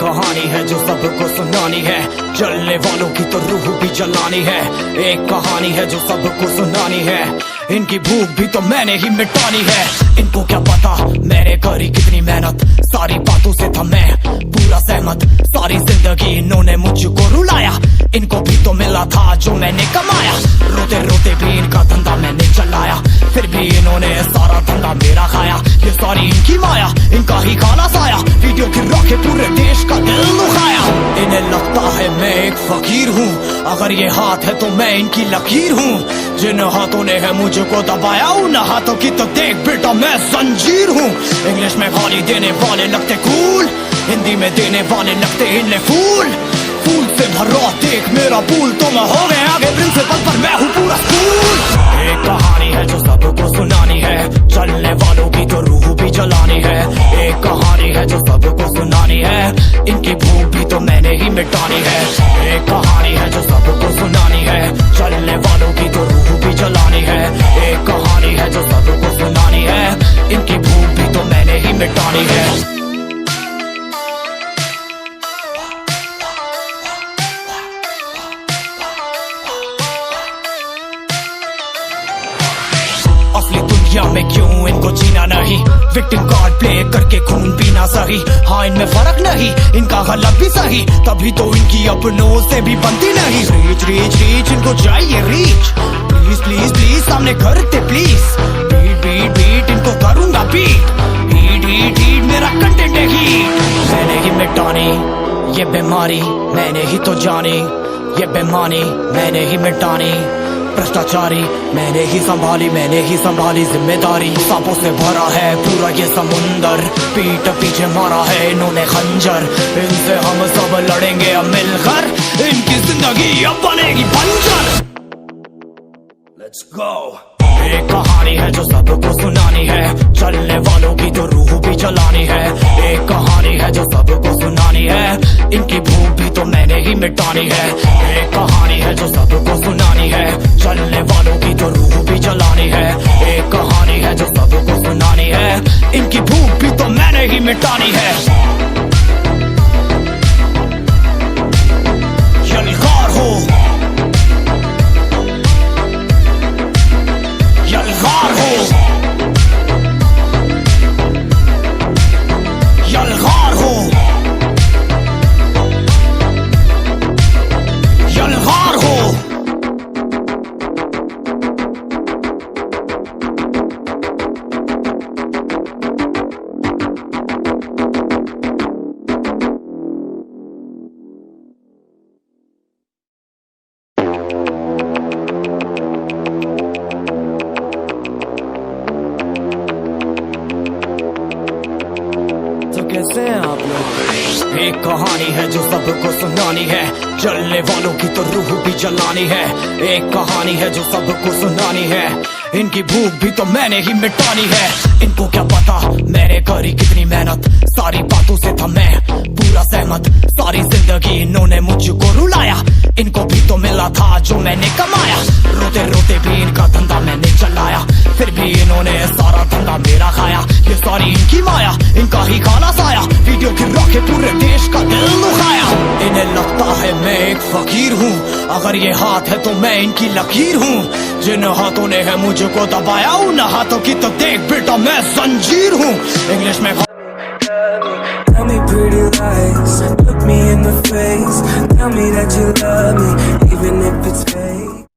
कहानी है जो सबको सुनानी है, जलने वालों की तो रूह भी जलानी है। एक कहानी है जो सबको सुनानी है, इनकी भूख भी तो मैंने ही मिटानी है। इनको क्या पता मैंने करी कितनी मेहनत, सारी बातों से था मैं पूरा सहमत। सारी जिंदगी इन्होंने मुझको रुलाया, इनको भी तो मिला था जो मैंने कमाया। रोते रोते भी इनका धंधा मैंने चलाया, फिर भी इन्होंने सारा धंधा मेरा खाया। ये सारी इनकी माया, इनका ही खाना साया, वीडियो गिरा के पूरे देश का दिल दुखाया। इन्हें लगता है मैं एक फकीर हूँ, अगर ये हाथ है तो मैं इनकी लकीर हूँ। जिन हाथों ने है मुझको दबाया, उन हाथों की तो देख बेटा मैं जंजीर हूँ। इंग्लिश में गाली देने वाले लगते कूल, हिंदी में देने वाले लगते इनले फूल। फूल से भरा देख मेरा पूल, तो मैं हो गया आगे प्रिंसिपल पर मैं हूँ पूरा स्कूल। एक कहानी है जो सबको सुनानी है, चलने वालों की तो रूह भी जलानी है। एक कहानी है जो सबको सुनानी है, इनकी भूख भी तो मैंने ही मिटानी है। एक कहानी है जो सबको सुनानी है, चलने वालों की तो रूह भी जलानी है। एक कहानी है जो सबको सुनानी है, इनकी भूख भी तो मैंने ही मिटानी है। असली दुनिया में क्यों इनको जीना नहीं, विक्टिम कार्ड प्ले करके खून पीना सही। हाँ इनमें फर्क नहीं, इनका गलत भी सही, तभी तो इनकी अपनों से भी बनती नहीं। रीच रीच रीच इनको चाहिए रीच, प्लीज प्लीज प्लीज सामने करते प्लीज। बीट बीट बीट इनको करूंगा बीट, हीट हीट हीट मेरा कंटेंट है हीट। मैंने ही मिटानी ये बीमारी, मैंने ही तो जानी ये बेमानी, मैंने ही मिटानी भ्रष्टाचारी। मैंने ही संभाली जिम्मेदारी। सांपों से भरा है पूरा ये समुंदर, पीठ पीछे मारा है इन्होंने खंजर। इनसे हम सब लड़ेंगे अब मिलकर, इनकी जिंदगी अब बनेगी बंजर। Let's go। एक कहानी है जो सबको सुनानी है, चलने वालों की तो रूह भी जलानी है। एक कहानी है जो सबको सुनानी है, इनकी भूख भी तो मैंने ही मिटानी है। एक कहानी है जो सबको सुनानी है, चलने वालों की तो रूह भी जलानी है। एक कहानी है जो सबको सुनानी है, इनकी भूख भी तो मैंने ही मिटानी है। यलगार हो यलगार हो यलगार हो यलगार हो। कैसे हैं आप लोग? एक कहानी है जो सबको सुनानी है, जलने वालों की तो रूह भी जलानी है। एक कहानी है जो सबको सुनानी है, इनकी भूख भी तो मैंने ही मिटानी है। इनको क्या पता मैंने करी कितनी मेहनत, सारी बातों से था मैं पूरा सहमत। सारी जिंदगी इन्होंने मुझको रुलाया, इनको भी तो मिला था जो मैंने कमाया। रोते रोते भी इनका धंधा मैंने चलाया, फिर भी इन्होंने सारा धंधा मेरा खाया। ये सारी इनकी माया, इनका ही खाना साया, वीडियो गिरा के पूरे देश का दिल दुखाया। इन्हें लगता है मैं एक फकीर हूँ, अगर ये हाथ है तो मैं इनकी लकीर हूँ। जिन हाथों ने है मुझको दबाया, उन हाथों की तो देख बेटा मैं जंजीर हूँ। इंग्लिश में Tell me pretty lies, look me in the face, tell me that you love me, even if it's